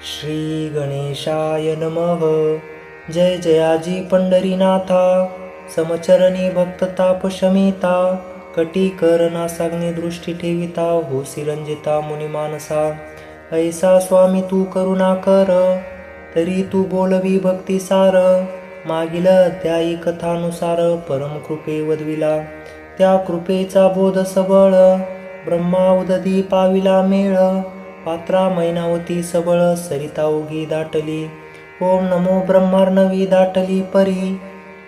श्री गणेशाय नमः. जय जयाजी पंढरीनाथा, समचरणी भक्त ताप शमिता, कटी कर नासाग्नी दृष्टी ठेविता, होसी रंजिता मुनी मानसा. ऐसा स्वामी तू करुणा कर, तरी तू बोलवी भक्ती सार. मागील अध्यायी कथानुसार परम कृपे वदविला, त्या कृपेचा बोध सबळ. ब्रह्मा उदधी पाविला मेळ, पात्रा मैनावती सबळ, सरिता उगी दाटली. ओम नमो ब्रह्मार्णवी दाटली परी,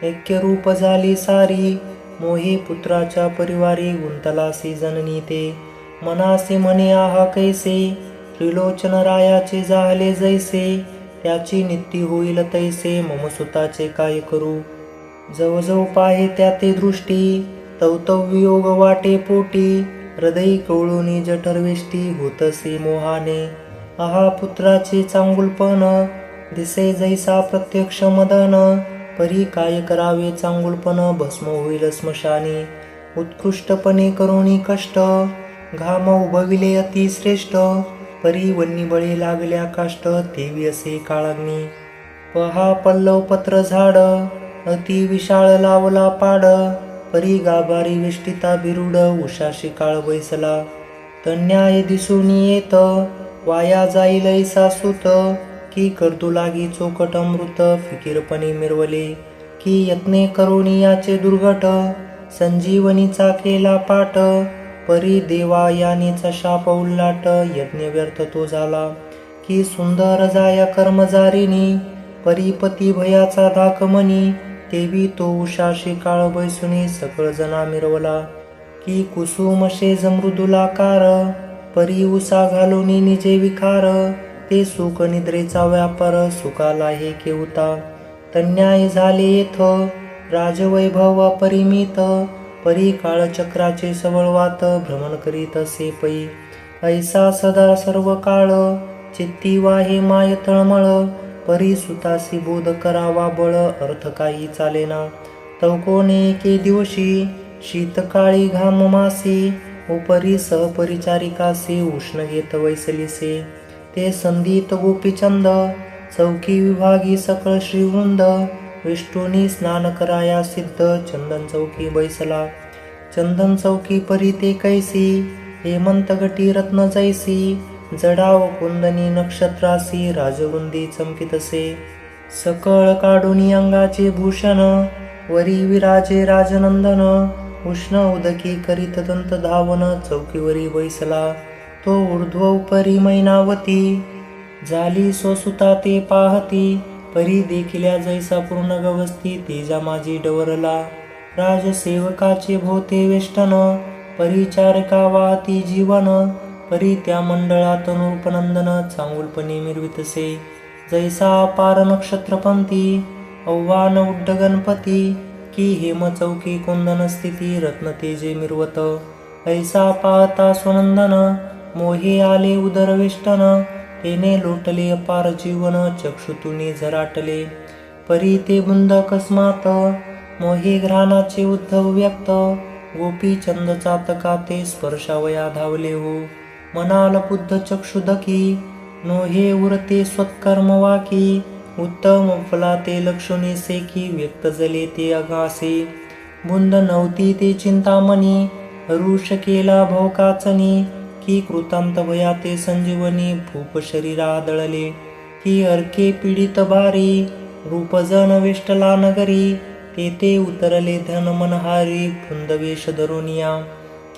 ऐक्य रूप झाली सारी. मोहे पुत्राच्या परिवारी, गुंतलासी जननी ते. मनासी म्हणे आहा कैसे, त्रिलोचन रायाचे झाले जैसे. त्याची नित्य होईल तैसे, मम सुताचे काय करू. जवजव पाहे त्या ते दृष्टी, तवतव वियोग वाटे पोटी. हृदय कवळूनी जठरवेष्टी, होतसे मोहाने. आहा पुत्राचे चांगुलपण, दिसे जैसा प्रत्यक्ष मदन. परी काय करावे चांगुलपण, भस्म होईल स्मशानी. उत्कृष्टपणे करुणी कष्ट, घाम उभविले अतिश्रेष्ठ. परी वन्नी बळे लागल्या काष्ट, तेवी असे काळाग्नी. पहा पल्लव पत्र झाड, अति विशाळ लावला पाड. परी गाभारी वेष्टिता बिरुड, उषाशी काळ बैसला. तन्याय दिसून येत, वाया जाईल ऐसा सूत. की करतू लागी चोकट अमृत, फिकीरपणे मिरवले. की यत्ने करुणी याचे दुर्घट, संजीवनीचा केला पाठ. परी देवा यानीचा शाप उल्लाट, यज्ञ व्यर्थ तो झाला. की सुंदर जाया कर्मजारिणी, परीपती भयाचा धाकमनी. तेवी तो उषाशी काळ बैसुनी, सकळ जना मिरवला. की कुसुम शेज मृदुलाकार, परी उसा घालुनी निजे विकार. ते सुख निद्रेचा व्यापार, सुखाला हे केवता. तन्याय झाले येथ, राजवैभव अपरिमित. परी काळचक्राचे सबळवात, भ्रमण करीत असे पै. ऐसा सदा सर्व काळ, चित्ती वाहे माय तळमळ. परी सुतासी बोध करावा बळ, अर्थ काही चालेना. तवकोने एके दिवशी, शीतकाळी घाम मासी. उपरी सहपरिचारिकासी, उष्ण घेत वैसलीसे. ते संधीत गोपीचंद, चौकी विभागी सकळ श्रीवृंद. विष्णूनी स्नान कराया सिद्ध, चंदन चौकी बैसला. चंदन चौकी परी ते कैसी, हेमंत गटी रत्न जैसी. जडाव कुंदनी नक्षत्रासी, राजवृंदी चमकितसे. सकळ काढुनी अंगाचे भूषण, वरी विराजे राजनंदन. उष्ण उदकी करीत दंत धावन, चौकीवरी बैसला. तो ऊर्ध्व परी मैनावती, झाली स्वसुता ते पाहती. परी देखिल्या जैसा पूर्ण गवस्ती, तेजा माझी डवरला. राजसेवकाचे भोवते वेष्टन, परिचारिका वाहती जीवन. परी त्या मंडळात नृपनंदन, चांगुलपणे मिरवितसे. जैसा अपार नक्षत्रपंथी, आव्हान उड्ड गणपती. की हेम चौकी कुंदन स्थिती, रत्न तेजे मिरवत. ऐसा पाहता स्वनंदन, मोहे आले उदरवेष्टन. तेने लोटले अपार जीवन, चक्षुतुनी झराटले. परी ते बुंद अकस्मात, मोहे घ्राणाचे उद्धव व्यक्त. गोपी चंद चातका ते स्पर्शावया धावले हो. मनाल बुद्ध चक्षुदकी, नोहे उरते स्वत्कर्म वाकी. उत्तम फला ते लक्षणी सेकी, व्यक्त जले ते अगासे. बुंद नव्हती ते चिंतामणी, हरुष केला भोकाचनी. की कृतांत भया ते संजीवनी, भूप शरीरा दळले. की अर्के पीडित भारी, रूपजन वेष्टला नगरी. तेथे उतरले धन मनहारी, वृंदवेश धरुनिया.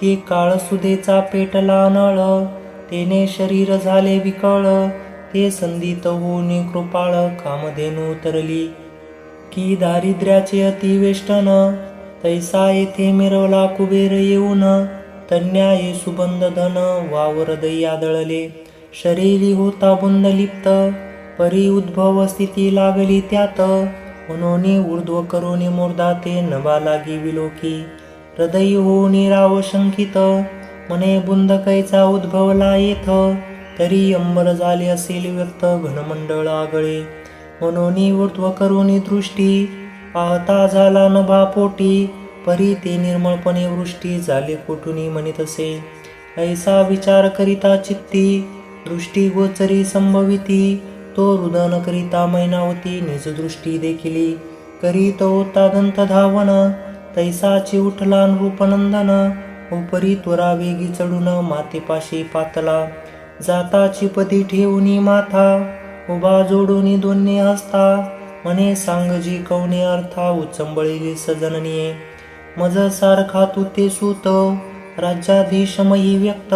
की काळसुदेचा पेटला नळ, तेने शरीर झाले विकळ. ते संधित होऊनी कृपाळ, कामधेनू उतरली. की दारिद्र्याचे अतिवेष्टन, तैसा येथे मिरवला कुबेर येऊन. तन्याये सुबंध धन, वावर दैया दळले. शरीरी होता बुंद लिप्त, परी उद्भव स्थिती लागली त्यात. म्हणून ऊर्ध्व करोनी मोर्धा ते, नभा लागी विलोकी. हृदय होऊनी राव शंकित, मने बुंद कैचा उद्भवला येथ. तरी अंबर झाले असेल व्यक्त, घनमंडळ आगळे. म्हणून ऊर्ध्व करोनी दृष्टी, पाहता झाला नभा पोटी. परी ते निर्मळपणे वृष्टी, झाले कोठुनी म्हणितसे. ऐसा विचार करिता चित्ती, दृष्टी गोचरी संभविती, तो रुदन करिता मैनावती निज दृष्टी देखिली, करीत होता दंत धावन, तैसाची उठला नृपनंदन, उपरी त्वरा वेगी चढून मातेपाशी पातला, जाताची पदी ठेवूनी माथा, उभा जोडूनी दोन्ही हस्ता, म्हणे सांगजी कवने अर्था, उचंबळी सजननीये, मज सारखा तू ते सूत, राज्याधीशमयी व्यक्त,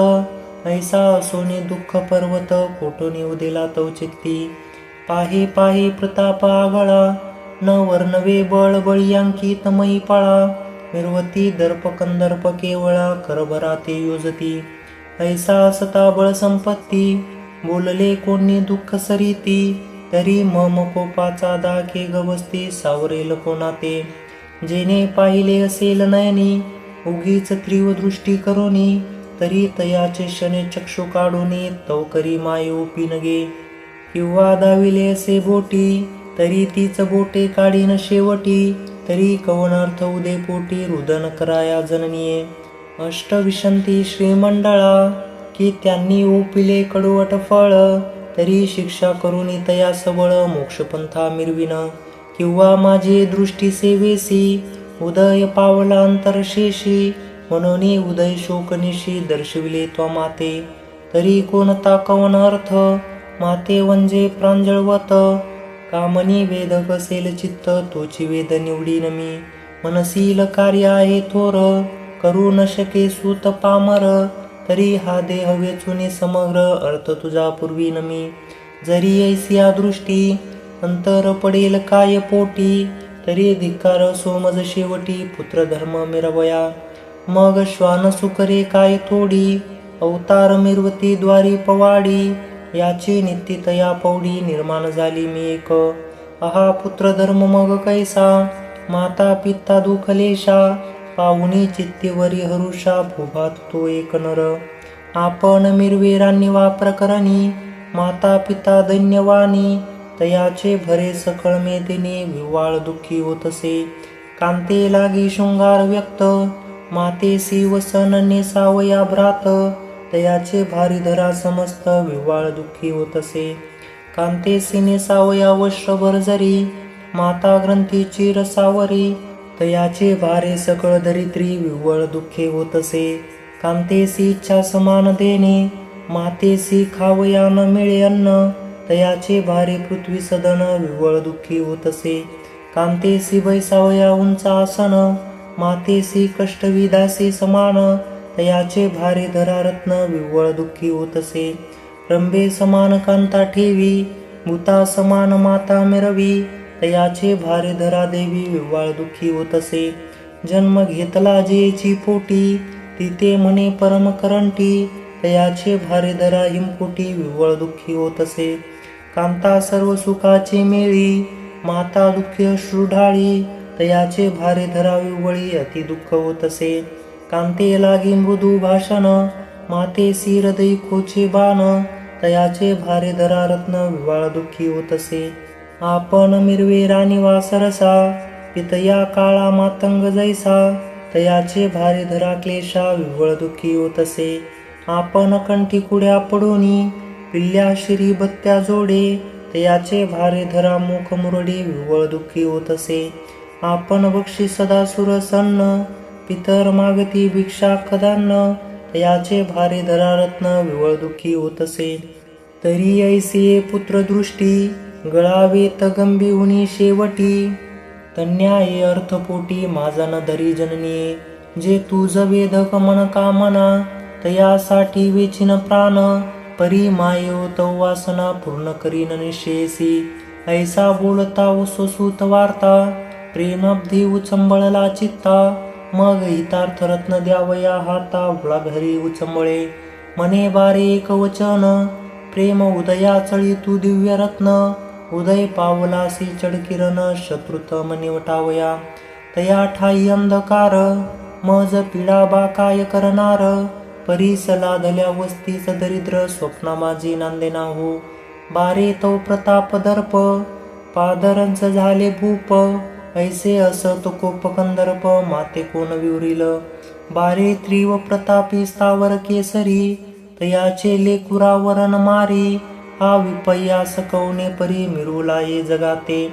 ऐसा असोने दुःख पर्वत, कोटोनी उदेला तव चित्ती, पाहे पाहे प्रताप आगळा, न वर्णवे बळ बळियांकित मयी पळा, निर्वती दर्प कंदर्प केवळा, करभरा ते योजती, ऐसा असता बळ संपत्ती, बोलले कोणी दुःख सरीती, तरी मम कोपाचा दाखे गवस्ती, सावरेल कोणाते, जेने पाहिले असेल नयनी, उगीच त्रिव दृष्टी करोनी, तरी तयाचे शने चक्षु काढूनी, तव करी मायोपी नगे, किंवा दाविले असे बोटी, तरी तीच बोटे काढीन शेवटी, तरी कवनार्थ उदे पोटी, रुदन कराया जननीये, अष्टविशंती श्रीमंडळा, की त्यांनी ओपिले कडवट फळ, तरी शिक्षा करूनी तया सबळ, मोक्षपंथा मिरविन, किंवा माझे दृष्टी सेवेसी, उदय पावला अंतरशेषी, म्हणून उदय शोकनिशी, दर्शविले त्वा माते, तरी कोणता कवन अर्थ, माते वंजे प्रांजळवत, कामनी वेद कसेल चित्त, तोची वेद निवडीन मी, मनसील कार्य आहे थोर, करू न शके सूत पामर, तरी हा देह वेचुनी समग्र, अर्थ तुझा पूर्वी मी, जरी ऐसिया दृष्टी, अंतर पडेल काय पोटी, तरी धिक्कार सोमज शेवटी, पुत्र धर्म मिरवया, मग श्वान सुकरे काय थोडी, अवतार मिरवती द्वारी पवाडी, याची नित्य तया पौडी, निर्माण झाली मी एक, अहा पुत्र धर्म मग कैसा, माता पिता दुखलेशा, पाहुनी चित्तेवरी हरुषा, भूभात तो एक नर, आपण मिरवेरांनी वाप्रकरणी, माता पिता दैन्यवानी, तयाचे भरे सकळ मेदिनी, विवाळ दुःखी होतसे, कांते लागी शृंगार व्यक्त, मातेसी वसन नेसावया भ्रात, तयाचे भारी धरा समस्त, विवाळ दुःखी होतसे, कांतेसी नेसावया वस्त्रभर जरी, माता ग्रंथीची रसावरी, तयाचे भारे सकळ धरित्री, विव्वळ दुःखे होतसे, कांतेसी इच्छा समान देणे, मातेसी खावया न मिळे अन्न, तयाचे भारे पृथ्वी सदन, विव्वळ दुःखी होतसे, कांतेसी बैसावया उंच आसन, मातेसी कष्टविदासी समान, तयाचे भारे धरा रत्न, विव्वळ दुःखी होतसे, रंभे समान कांता ठेवी, भूता समान माता मिरवी, तयाचे भारे धरा देवी, विव्वाळ दुःखी होतसे, जन्म घेतला जेची पोटी, तिथे म्हणे परम करंटी, तयाचे भारे धरा हिमपोटी, विव्वळ दुःखी होतसे, कांता सर्व सुखाची मेळी, माता दुःखी अश्रू ढाळी, तयाचे भारे धरा विव्वळी, अति दुःख होतसे, कांते लागी मृदू भाषण, मातेसी हृदय खोचे बाण, तयाचे भारे धरा रत्न, विव्वाळ दुःखी होतसे, आपण मिरवे राणी वासरसा, पितया काळा मातंग जैसा, तयाचे भारे धरा क्लेशा, विव्वळ दुःखी होतसे, आपण कंठी कुड्या पडोनी, पिल्ल्या शिरी बत्त्या जोडे, तयाचे भारे धरा मुख मुरडी, विव्वळ दुःखी होतसे, आपण बक्षी सदा सुरसन्न, पितर मागती भिक्षा कदान्न, तयाचे भारे धरा रत्न, विव्वळ दुःखी होतसे, तरी ऐसे पुत्र दृष्टी, गळावेत गंभीहुनी शेवटी, तन्याये अर्थपोटी, माझा न धरी जननीये, जे तुझ वेदक मन कामना, तयासाठी वेचिन प्राण, परी मायो तव वासना, पूर्ण करीन निश्चयसी, ऐसा बोलता वसुसूत वार्ता, प्रेमाब्धी उचंबळला चित्ता, मग हितार्थ रत्न द्यावया हाता, उळा घरी उचंबळे, मने बारे एक वचन, प्रेम उदया चळी तू दिव्य रत्न, उदय पावलासी चढकिरण, शत्रुत मनिवटावया, तया ठाई अंधकार, मज पिढा बा काय करणार, परीस लादल्या वस्तीच दरिद्र, स्वप्ना माझी नांदेना हो, बारे तो प्रताप दर्प, पादरंच झाले भूप, ऐसे असत कोप कंदर्प, माते कोण विवरिल, बारे त्रिव प्रतापी स्थावर केसरी, तयाचे लेकुरा वरण मारी, हा विपय्या सकवणे परी मिरुला ये जगाते.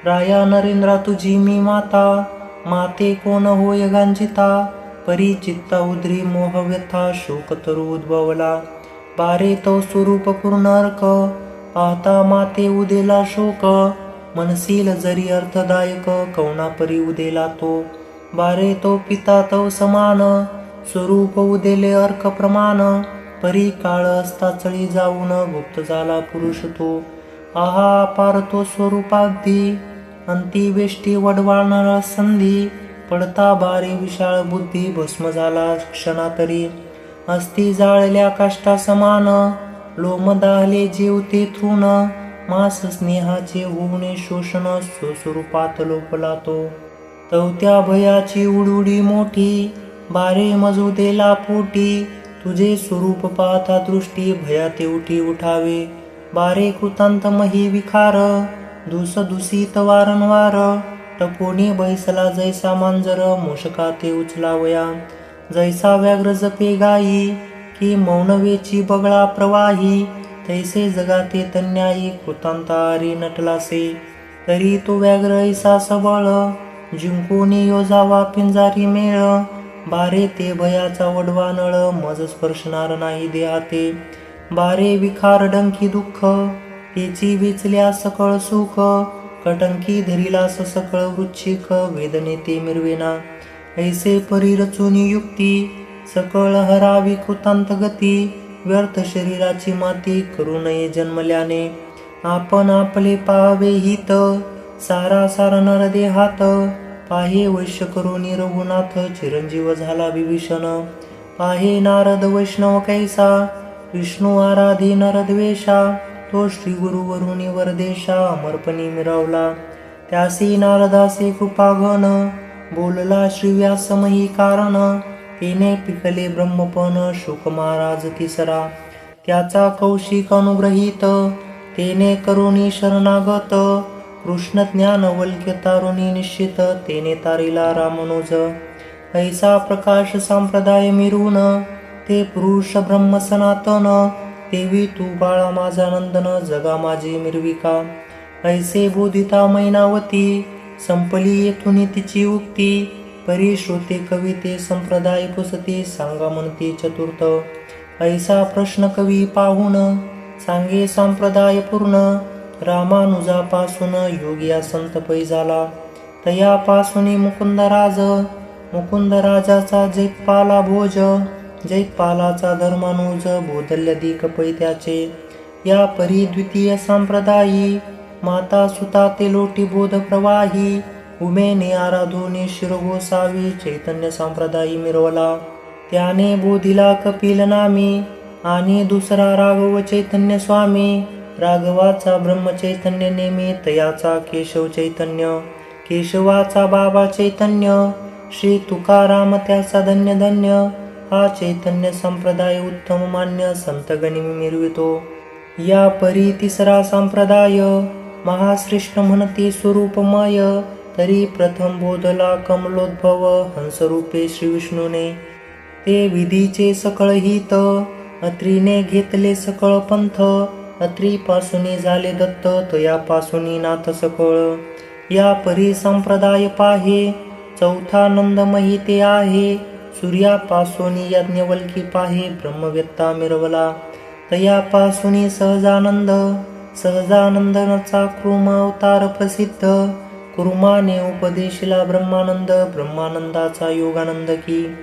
राया नरेंद्रा तुझी मी माता, माते कोण होय गांजिता. परी चित्ता उद्री मोह व्यथा, शोक तरु उद्भवला. बारे तो स्वरूप पूर्ण अर्क, पाहता माते उदेला शोक. मनसील जरी अर्थदायक, कवना परी उदेला तो. बारे तो पिता तो समान, स्वरूप उदेले अर्क प्रमाण. परी काळ असता चळी जाऊन, गुप्त झाला पुरुष तो. आहा अपार तो स्वरूपागदी, अंती वेष्टी वडवाळणार संधी. पडता बारे विशाळ बुद्धी, भस्म झाला क्षणातरी. अस्ति जाळल्या काष्टा समान, लोम दाहले जीव ते तृण. मास स्नेहाचे होऊने शोषण, स्वस्वरूपात लोपला तो. तवत्या भयाची उडुडी मोठी, बारे मजू देला पोटी. तुझे स्वरूप पाहता दृष्टी, भयाते उठी उठावे. बारे कृतांत मही विखार, दुस दूषित वारंवार. टपोनी बैसला जैसा मांजर, मूषका ते उचलावया. जैसा व्याघ्र जपे गायी, की मौनवेची बगळा प्रवाही. तैसे जगाते तन्यायी, कृतांतारी नटलासे. तरी तो व्याघ्र ऐसा सबळ, जिंकूनी योजावा पिंजारी मेळ. बारे ते भयाचा वडवा नळ, मज स्पर्शणार नाही देहाते. बारे विखार डंकी दुःख, तेची वेचल्या सकळ सुख. कटंकी धरिलास सकळ वृच्छिक, वेदने ते मिरवेना. ऐसे परी रचूनी युक्ती, सकळ हरावी कृतांत गती. व्यर्थ शरीराची माती, करू नये जन्मल्याने. आपण आपले पाहावे हित, सारा सार नर देहात. पाहे वैश्य करुणी रघुनाथ, चिरंजीव झाला विभीषण. पाहे नारद वैष्णव कैसा, विष्णू आराधी नरद्वेषा. तो श्री गुरुवरुणी वरदेशा, अमरपणी मिरवला. त्यासी नारदासे कृपाघन, बोलला श्री व्यासमही कारण. तेने पिकले ब्रह्मपण, शुक महाराज तिसरा. त्याचा कौशिक अनुग्रहित, तेने करुणी शरणागत. कृष्ण ज्ञान वल्क्य तारुणी निश्चित, तेने तारिला रामनुज. ऐसा प्रकाश संप्रदाय मिरून, ते पुरुष ब्रह्म सनातन. तेवी तू बाळा माझा नंदन, जगा माझी मिरविका. ऐसे बोधिता मैनावती, संपली येथून तिची उक्ती. परी श्रोते कविते संप्रदाय पुसते, सांगा म्हणते चतुर्थ. ऐसा प्रश्न कवी पाहून, सांगे संप्रदाय पूर्ण. रामानुजापासून योगिया संत पै झाला. तयापासून मुकुंदराज, मुकुंदराजाचा जैतपाला भोज. जैतपालाचा धर्मानुज, बोधल्यधिक पै त्याचे. या परी द्वितीय संप्रदायी, माता सुता ते लोटी बोध प्रवाही. उमेने आराधोने शिरगोसावी, चैतन्य संप्रदायी मिरवला. त्याने बोधिला कपिल नामी, आणि दुसरा राघव चैतन्य स्वामी. राघवाचा ब्रह्म चैतन्य नेमी, तयाचा केशव चैतन्य. केशवाचा बाबा चैतन्य, श्री तुकाराम त्याचा धन्य धन्य. हा चैतन्य संप्रदाय उत्तम मान्य, संतगणी मिरवितो. या परी तिसरा संप्रदाय, महाश्रेष्ठ म्हणते स्वरूपमय. तरी प्रथम बोधला कमलोद्भव, हंसरूपे श्री विष्णूने. ते विधीचे सकळ हित, अत्रीने घेतले सकळ पंथ. अत्रीपासून झाले दत्त, तयापासून नाथ सकळ. या परी संप्रदाय पाहे, चौथा नंदमही ते आहे. सूर्यापासून यज्ञवल्की पाहे, ब्रह्मवेत्ता मिरवला. तयापासून सहजानंद, सहजानंदनाचा कृम अवतार प्रसिद्ध. कुर्माने उपदेशला ब्रह्मानंद, ब्रह्मानंदाचा योगानंद की.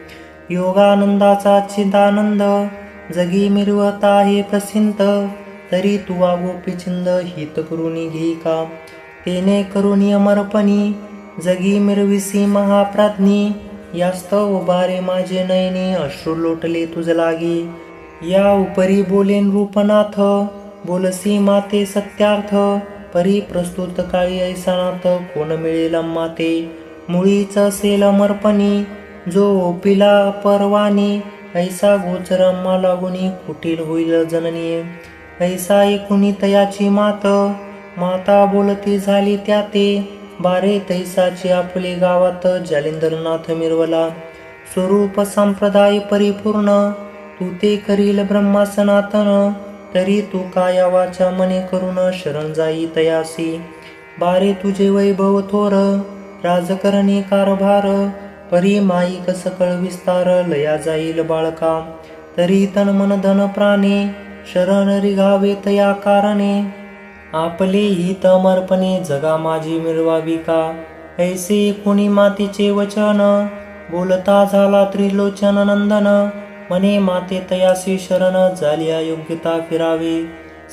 योगानंदाचा चिदानंद, जगी मिरवता हे प्रसिद्ध. तरी तुवा गोपीचिंद, हित करुणी घेई का. तेने करुणी अमरपणी, जगी मिरविसी महाप्राज्ञी. यास्तव बारे माझे नयनी, अश्रू लोटले तुझ लागी. या उपरी बोलेन रूपनाथ, बोलसी माते सत्यार्थ. परी प्रस्तुत काळी ऐसानाथ, कोण मिळेल माते. मुळीच असेल अमरपणी, जो ओपिला परवानी. ऐसा गोचर अम्मा लागुनी, कुटील होईल जननी. ऐसा एकुणी तयाची मात, माता बोलती झाली त्याते. बारे तैसाची आपले गावात, जालिंदरनाथ मिरवला. स्वरूप संप्रदाय परिपूर्ण, तू ते करील ब्रह्मा सनातन, तरी तू काया वाचा मने करून शरण जाई तयासी. बारे तुझे वैभव थोर, राजकरणी कारभार, परी माईक सकळ विस्तार, लया जाईल बाळका. तरी तन मन धन प्राणे, शरण रिघावे तया कारणे. आपले हित अमरपणे जगा माझी मिळवावी का. ऐसे कोणी मातेचे वचन, बोलता झाला त्रिलोचन नंदन. मने माते तयासी शरण, झाली अयोग्यता फिरावे.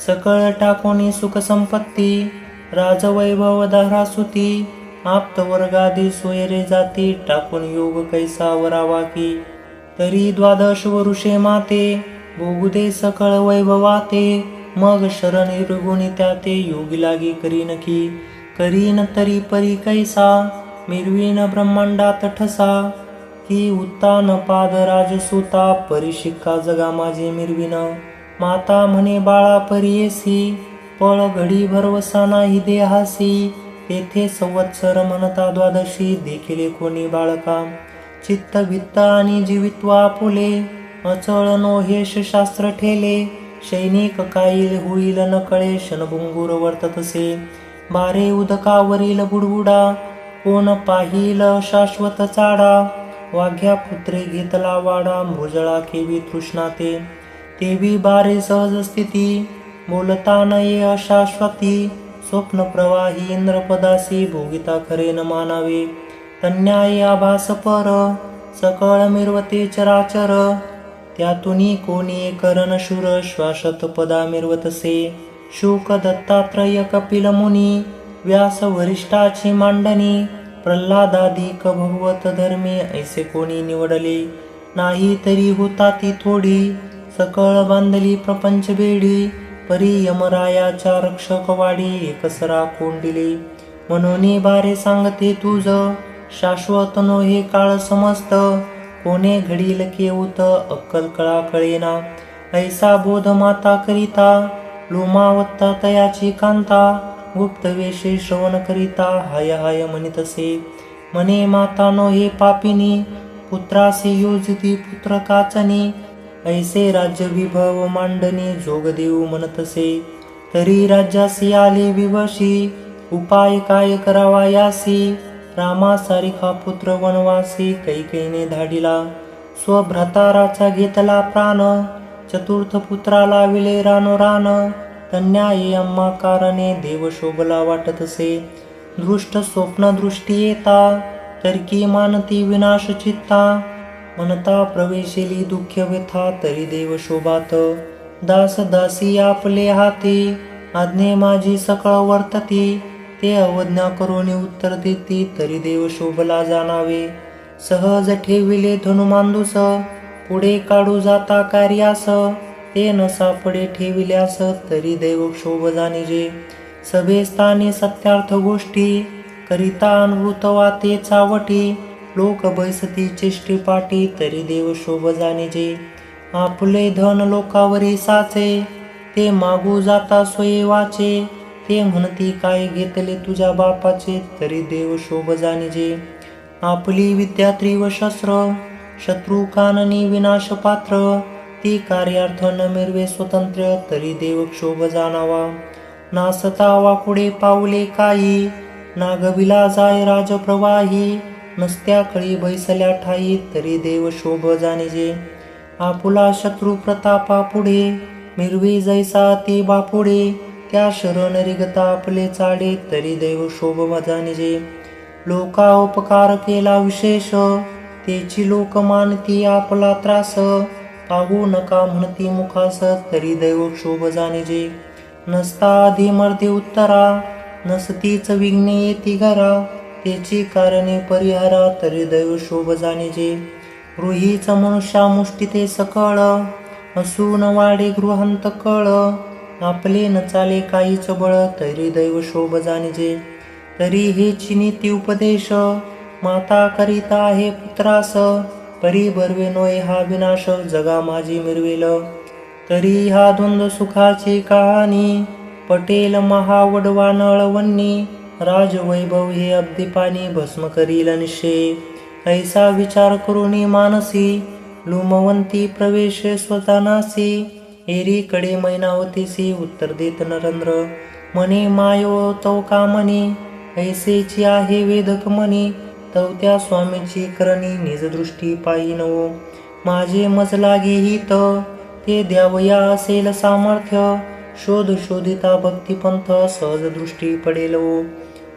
सकळ टाकोनी सुख संपत्ती, राजवैभव धारासुती. आप्त वर्गादी सोयरे जाती, टाकून योग कैसा वरावा की. तरी द्वादश वरुषे माते, भोगू दे सकळ वैभवाते. मग शरण निर्गुणी त्या ते, योगी लागी करीन की. करीन तरी परी कैसा, मिरवीन ब्रह्मांडात ठसा. की उत्तान पाद राजसुता, परी शिक्का जगा माझे मिरविन. माता म्हणे बाळा परीयसी, पळ घडी भरवसा नाही देहासी. तेथे संवत्सर म्हणता द्वादशी, देखिले कोणी बाळका. चित्त भित्त आणि जीवित्वा फुले, अचळ नो हेश शास्त्र ठेले. सैनिक काईल होईल न कळे, क्षणभंगूर वर्ततसे. बारे उदकावरील बुडबुडा, कोण पाहिल शाश्वत चाडा. वाघ्या पुत्रे घेतला वाडा, मृजळा केवी तृष्णाते. तेवी बारे सहज स्थिती, बोलता नये अशाश्वती. स्वप्न प्रवाही इंद्रपदासी, भोगिता खरे न मानावे. तन्याय आभास पर, सकळ मिरवते चराचर. त्यातुनी कोणी करण शूर, श्वासत पदा मिरवतसे. शुक दत्तात्रय कपिल मुनी, व्यास वरिष्ठाची मांडणी. प्रल्हादाधिक भगवत धर्मी, ऐसे कोणी निवडले. नाही तरी होता ती थोडी, सकळ बांधली प्रपंच बेडी. परी यमरायाच्या रक्षक वाडी, एकसरा कोंडिले. म्हणून बारे सांगते तुझ, शाश्वत नो हे काळ समस्त. कोणे घडील केऊत, अक्कल कळा कळेना. ऐसा बोध माता करिता, लोमावत्ता तयाची कांता. गुप्त वेशे श्रवण करिता, हाय हाय म्हणितसे. म्हणे माता नो हे पापिनी, पुत्रासी योजिती पुत्र काचनी. ऐसे राज्य विभव मांडणी, जोगदेव म्हणतसे. तरी राज्यासी आले विवशी, उपाय काय करावा यासी. रामासारिखा पुत्र वनवासी, कैकेयीने धाडिला. स्वभ्राताराचा घेतला प्राण, चतुर्थ पुत्राला विले रानोरान. तन्यायी अम्मा कारणे, देव शोभला वाटतसे. दृष्ट स्वप्न दृष्टी येता, तर्की मानती विनाश चित्ता. म्हणता प्रवेशेली दुःख व्यथा, तरी देव शोभात. दास दासी आपले हाती, आज्ञे माझी सकळ वर्तती. ते अवज्ञा करून उत्तर देती, तरी देव शोभला जाणावे. सहज ठेविले धनुमांदूस, पुढे काढू जाता कार्यास. ते न सापडे ठेविल्यास, तरी देव शोभ जाणिजे. सभे स्थानी सत्यार्थ गोष्टी, करिता अनुभूत वाते चावटी. लोक बैसती चेष्टी पाटी, तरी देव शोभ जाणिजे. आपले धन लोकावरी साचे, ते मागू जाता स्वये वाचे. ते म्हणती काय घेतले तुझ्या बापाचे, तरी देव शोभ जाणिजे. आपली विद्या त्रिव शस्त्र, शत्रू काननी विनाश पात्र. ती कार्यार्थ न मिरवे स्वतंत्र, तरी देव क्षोभ जाणावा. नासता वाकुडे पावले काही, नागविला जाय राजप्रवाही. नसत्या कळी बैसल्या ठाई, तरी देव शोभ जाणिजे. आपुला शत्रू प्रतापा पुढे, मिरवी जैसा ती बापुडे. त्या शरण रिगता आपले चाडे, तरी देव शोभ जाणिजे. लोका उपकार केला विशेष, तेची लोक मानती आपला त्रास. पाहू नका म्हणती मुखास, तरी दैव शोभ जाणिजे. नसता आधी मर्दे उत्तरा, नसतीच विघ्ने येती घरा. तेची कारणे परिहारा, तरी दैव शोभ जाणिजे. गृहीच मनुष्या मुष्टीते सकळ, असून वाडे गृहांत कळ. आपले न चाले काहीच बळ, तरी दैव शोभ जाणिजे. तरी हेची नीती उपदेश, माता करिता आहे पुत्रास. परी बर्वे नोय हा विनाश, जगा माझी मिरवेल. तरी हा द्वंद्व सुखाची कहाणी, पटेल महावडवा नळवन्नी. राजवैभव हे अब्धिपाणी, भस्म करील निश्चय. ऐसा विचार करुणी मानसी, लुमवंती प्रवेश स्वजानासी, एरीकडे मैनावतीसी उत्तर देत नरेंद्र. म्हणे मायो तव कामनी, ऐसेची आहे वेदक म्हणी. तव त्या स्वामीची करणी, निजदृष्टी पाहिनवो. माझे मज लागे हित, ते द्यावया असेल सामर्थ्य. शोध शोधिता भक्तिपंथ, सहज दृष्टी पडेलवो.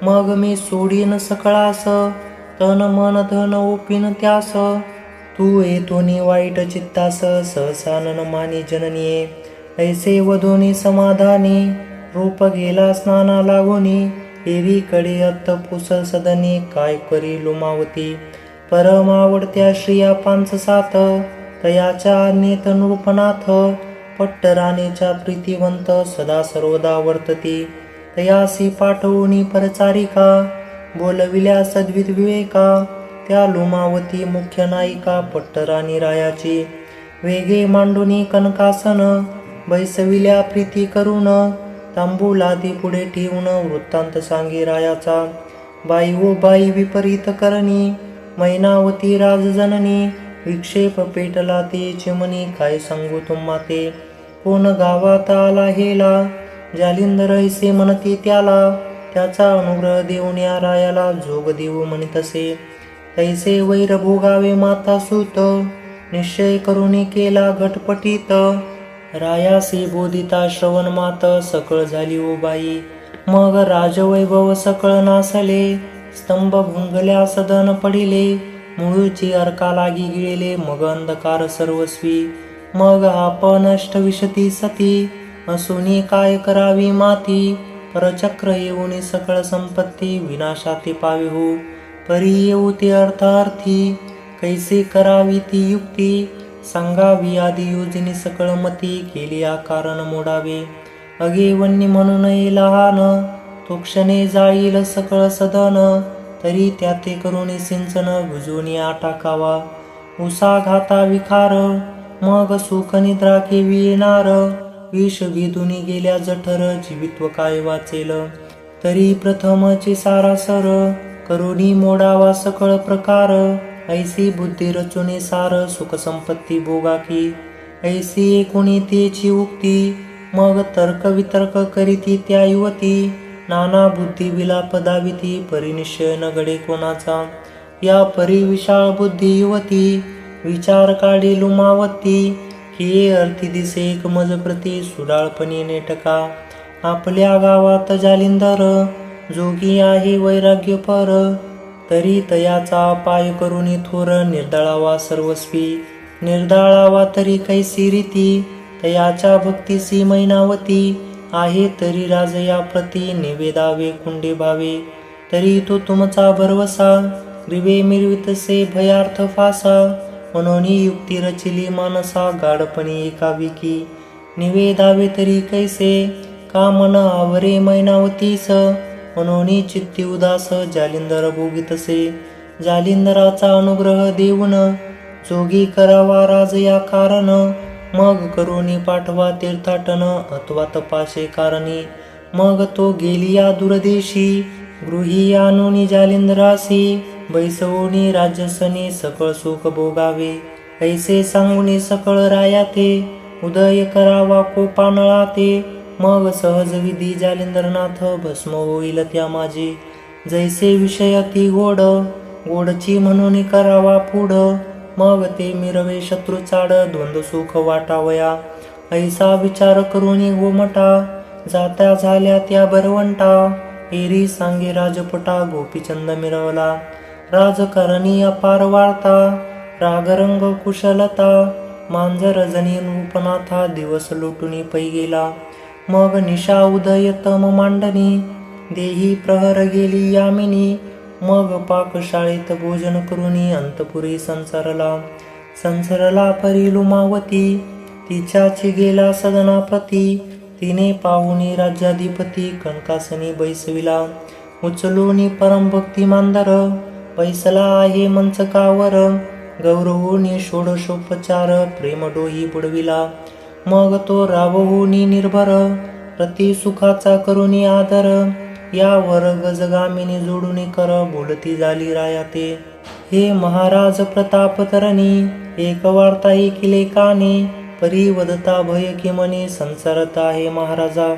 मग मी सोडीन सकळास, तन मन धन ओपिन त्यास. तू येतोनी वाईट चित्तास, सहसानन मानी जननीये. ऐसे वधोनी समाधानी, रूप गेला स्नाना लागोनी. एरीकडे अत्त पुसल सदनी, काय करी लुमावती. परम आवडत्या श्रिया 5-7, तयाच्या आज्ञेत नृपनाथ. पट्टराणीच्या प्रीतिवंत, सदा सर्वदा वर्तती. तयासी पाठवूनी परचारिका, बोलविल्या सद्वित विवेका. त्या लुमावती मुख्य नायिका, पट्टराणी रायाची. वेगे मांडुनी कनकासन, बैसविल्या प्रीती करून. तांबूलादी पुढे ठेवून, वृत्तांत सांगे रायाचा. बाई ओ बाई विपरीत करणी, मैनावती राजजननी. विक्षेप पेटला ते चिमणी, काय सांगू तुम्हा ते. कोण गावात आला हेला, जालिंदर ऐसे म्हणती त्याला. त्याचा अनुग्रह देऊन या रायाला, जोग देऊ म्हणतसे. तैसे वैर भोगावे माता सूत, निश्चय करून केला घटपटीत. रायासी बोधिता श्रवण मात, सकळ झाली ओ बाई. मग राजवैभव सकळ नासले, स्तंभ भुंगल्या सदन पडिले. मुळूची अर्का लागी गिळले, मग अंधकार सर्वस्वी. मग आपण अष्टविशती सती, असुनी काय करावी माती. परचक्र येऊनी सकळ संपत्ती, विनाशाती पावे हो. परी येऊ ते अर्थार्थी, कैसे करावी ती युक्ती. सांगावी आदी योजनी सकळ मती, केली कारण मोडावे. अगे वन्नी म्हणून ये लहान, तो क्षणे जाईल सकळ सदन. तरी त्याते करुणी सिंचन, भुजूनी टाकावा. उसा घाता विखार, मग सुख निद्रा केवी येणार. विष विधुनी गेल्या जठर, जीवित्व काय वाचेल. तरी प्रथमची सारासर, करुणी मोडावा सकळ प्रकार. ऐसी बुद्धी रचुनी सार, सुख संपत्ती भोगा की. ऐसी एकुणी तेची उक्ती, मग तर्क वितर्क करीती त्या युवती. नाना बुद्धी विलाप दाविती, परिनिश्चय न घडे कोणाचा. या परी विशाळ बुद्धी युवती, विचार काढी लुमावती. की अर्थी दिसे एक मज प्रती, सुडाळपणी नेटका. आपल्या गावात जालिंदर, जोगी आहे वैराग्य पर. तरी तयाचा पाय करुनी थोर, निर्दळावा सर्वस्वी. निर्दळावा तरी कैसी रीती, तयाच्या भक्तीसी मैनावती. आहे तरी राजया प्रती, निवेदावे कुंडे भावे. तरी तो तुमचा भरवसा, ग्रीवे मिरवितसे भयार्थ फासा. म्हणून युक्ती रचिली मानसा, गाढपणी एकाविकी. निवेदावे तरी कैसे, का मन आवरे मैनावतीस. म्हणून चित्ती उदास, जालिंदर भोगितसे. जालिंदराचा अनुग्रह देऊन, जोगी करावा राज या कारण. मग करुणी पाठवा तीर्थाटन, अथवा तपाशे कारणी. मग तो गेलिया दूरदेशी, गृही आणूनी जालिंदरासी. बैसवूनी राज्यसनी, सकळ सुख भोगावे. ऐसे सांगुनी सकळ राया ते, उदय करावा कोपानळा ते. मग सहज विधी जालिंदरनाथ, भस्म होईल त्या माझे. जैसे विषय अति गोड, गोडची म्हणून करावा पुढ. मग ते मिरवे शत्रू चाड, द्वंद्व सुख वाटावया. ऐसा विचार करुनी गोमटा, जात्या झाल्या त्या बरवंटा. एरी सांगे राजपटा, गोपीचंद मिरवला. राजकारणी अपार वार्ता, रागरंग कुशलता. मांजर जणी नृपनाथा, दिवस लुटुनी पै गेला. मग निशा उदय तम मांडणी, देही प्रहर गेली यामिनी. मग पाकशाळेत भोजन करुनी, अंतपुरी संसारला परी लुमावती. तिच्याची गेला सदनाप्रती, तिने पाहुनी राज्याधिपती. कणकासनी बैसविला, उचलूनी परमभक्ती मांदर. बैसला आहे मंचकावर, गौरवूनी षोडशोपचार. प्रेम डोही बुडविला, मग तो राबवूनी निर्भर. प्रति सुखाचा करुनी आदर, यावर गजगामिनी जोडूनी कर. बोलती झाली राया ते, हे महाराज प्रताप तरणी, एक वार्ता ऐकिले काने, परी वदता भय की मने संसारत आहे महाराजा.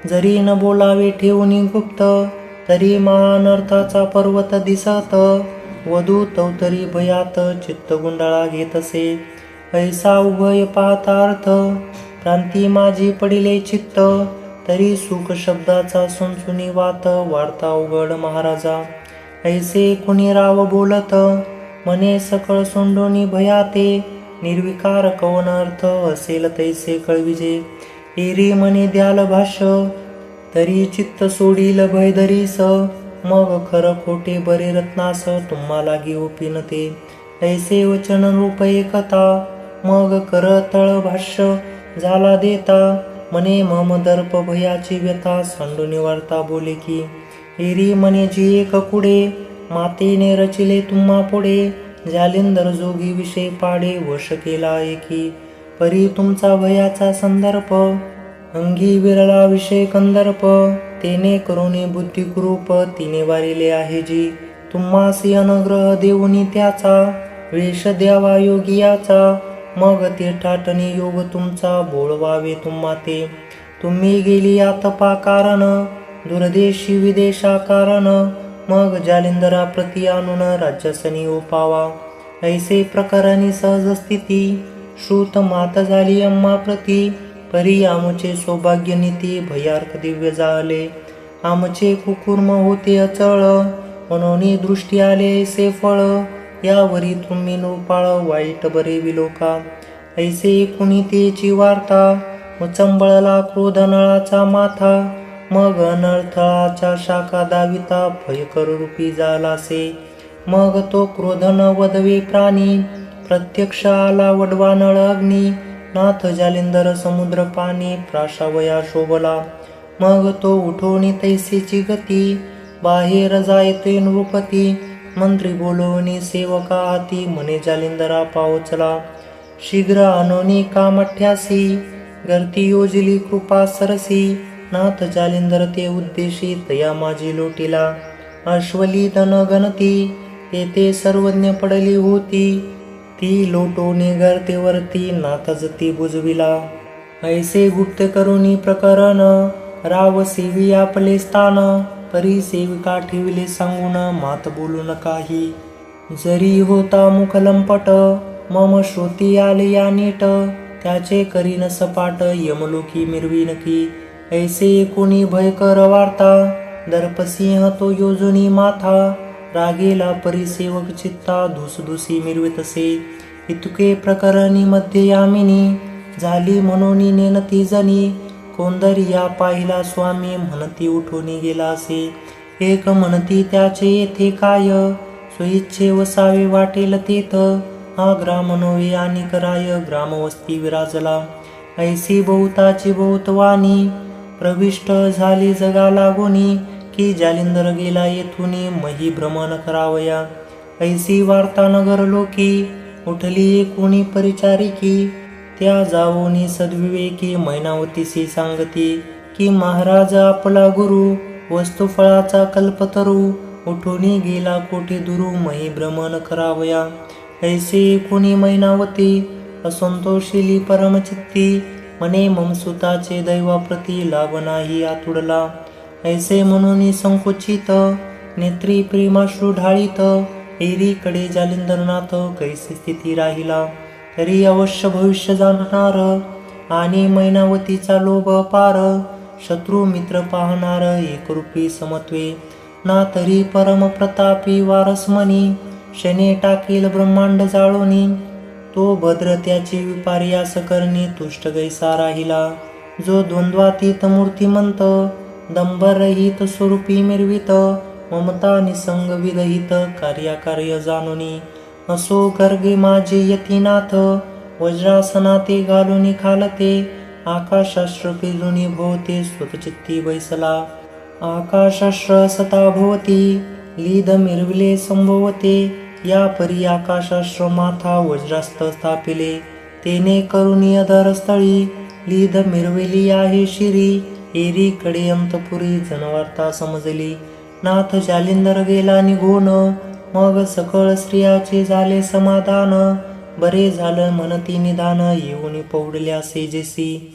जरी न बोलावे ठेवून गुप्त, तरी महानर्थाचा पर्वत दिसत. वधू तवतरी भयात चित्त गुंडाळा घेतसे, ऐसा उभय पाहता अर्थ. प्रांती माझी पडिले चित्त, तरी सुख शब्दाचा सुनसुनी वात वार्ता उघड महाराजा. ऐसे कुणी राव बोलत, मने सकळ सोंडोनी भयाते. निर्विकार कवन अर्थ असेल तैसे कळविजे. एरी मने द्याल भाष्य, तरी चित्त सोडील भय धरीस. मग खर खोटे बरे रत्नास, तुम्हा लागी ओपिनते. ऐसे वचन रूप एकता, मग कर तळ भाष्य झाला देता. मने मम दर्प भयाची व्यथा, सांडूनी वार्ता बोले की. एरी मने जी एक कुडे, मातेने रचिले तुम्हा पुढे. जालिंदर जोगी विषय पाडे, वश केला एकी. परी तुमचा भयाचा संदर्भ, अंगी विरला विषय कंदर्प. तेने करुणी बुद्धिकुरूप, तिने वारिले आहे जी. तुम्हासी अनुग्रह देऊनी त्याचा, वेश द्यावा योगियाचा. मग ते टाटणी योग तुमचा, बोळवावे तुम्हा ते. तुम्ही गेली आतपा कारण, दुर्देशी विदेशा कारण. मग जालिंदरा प्रति आणून राज्यासनी ओपावा. ऐसे प्रकाराने सहज स्थिती, श्रुत मात झाली अम्मा प्रती. परी आमचे सौभाग्य नीती, भयार्क दिव्य जाले. आमचे कुकुर्म होते अचळ, म्हणून दृष्टी आले ऐसे फळ. यावरी तुम्ही नोपाळ, वाईट बरे विलोका. ऐसे कुणी तेची वार्ता, उचंबळला क्रोध नळाचा माथा. मग अनर्थाच्या शाखा दाविता, भयकर रूपी झालासे. मग तो क्रोध न वदवे प्राणी, प्रत्यक्ष आला वडवा नळ अग्नी. नाथ जालिंदर समुद्र पाणी, प्राशावया शोभला. मग तो उठवणी तैसेची गती, बाहेर जायते नृपती. मंत्री बोलवणी सेवका हाती, मने जालिंदरा पावचला. शीघ्र आणोनी कामठ्यासी, गर्ती योजली कृपा सरसी. नाथ जालिंदर ते उद्देशी, तया माझी लोटीला. अश्वली धन गणती, येथे सर्वज्ञ पडली होती. ती लोटोनी गर्तेवरती, नाथ जती बुजविला. ऐसे गुप्त करुणी प्रकरण, राव सेवी आपले स्थान. परी सेविका ठेविले सांगून, मात बोलू काही. जरी होता मुख लंपट, मम श्रुती आले या नीट. त्याचे करीन सपाट, यमलोकी मिरवीन की. ऐसे कोणी भयकर वार्ता, दर्पसिंह तो योजनी माथा. रागेला परिसेवक चित्ता, धुसधुसी मिरवितसे. इतके प्रकरणी मध्ये यामिनी, झाली म्हणून नेनती जनी. कोंदरी या पाहिला स्वामी, म्हणती उठून गेला असे. एक म्हणती त्याचे येथे काय, स्वइच्छे वसावे वाटेल तेथ. हा ग्राम नव्हे आणि कराय, ग्रामवस्ती विराजला. ऐसी बहुताची बहुतवाणी, प्रविष्ट झाली जगा लागोनी. की जालिंदर गेला येथुनी, मही भ्रमण करावया. ऐसी वार्ता नगर लोकी, उठली कोणी परिचारिकी. त्या जावोनी सद्विवेकी, मैनावतीसी सांगती. की महाराज आपला गुरु, वस्तुफळाचा कल्पतरू. उठूनी गेला कोटी दुरू, मही भ्रमण करावया. ऐसे कोणी मैनावती, असंतोषिली परमचित्ती. मने ममसुताचे दैवाप्रती, लाभ नाही आतुडला. ऐसे म्हणून संकुचित, नेत्री प्रेमाश्रू ढाळीत. एरीकडे जालिंदरनाथ, कैसी स्थिती राहिला. तरी अवश्य भविष्य जाणणार, आणि मैनावतीचा लोभ पार. शत्रू मित्र पाहणार, एकरूपी समत्वे. ना तरी परम प्रतापी वारसमनी, शने टाकील ब्रह्मांड जाळोनी. तो भद्र त्याची विपर्यास करणी, तुष्ट गैसा राहिला. जो द्वंद्वातीत मूर्तिमंत, दंभरहित स्वरूपी मिरवित. ममता निसंग विदहित, कार्याकार्य जाणोनी. असो गर्गे माझे यतीनाथ, वज्रासनाते घालून खालते. आकाशास्त्र फिरुनी भोवते, स्वतचित्ती बैसला. आकाशास्त्र सता भवती, लीध मिरविले संभवते. या परी आकाशास्त्र माथा, वज्रास्त स्थापिले. तेने करुणी अधर स्थळी, लीध मिरविली आहे शिरी. एरीकडे अंतपुरी, जनवार्ता समजली. नाथ जालिंदर गेला निघून, मग सकळ स्त्रियाचे झाले समाधान, बरे झालं म्हणती निदान, येऊन पौडल्या सेजेसी.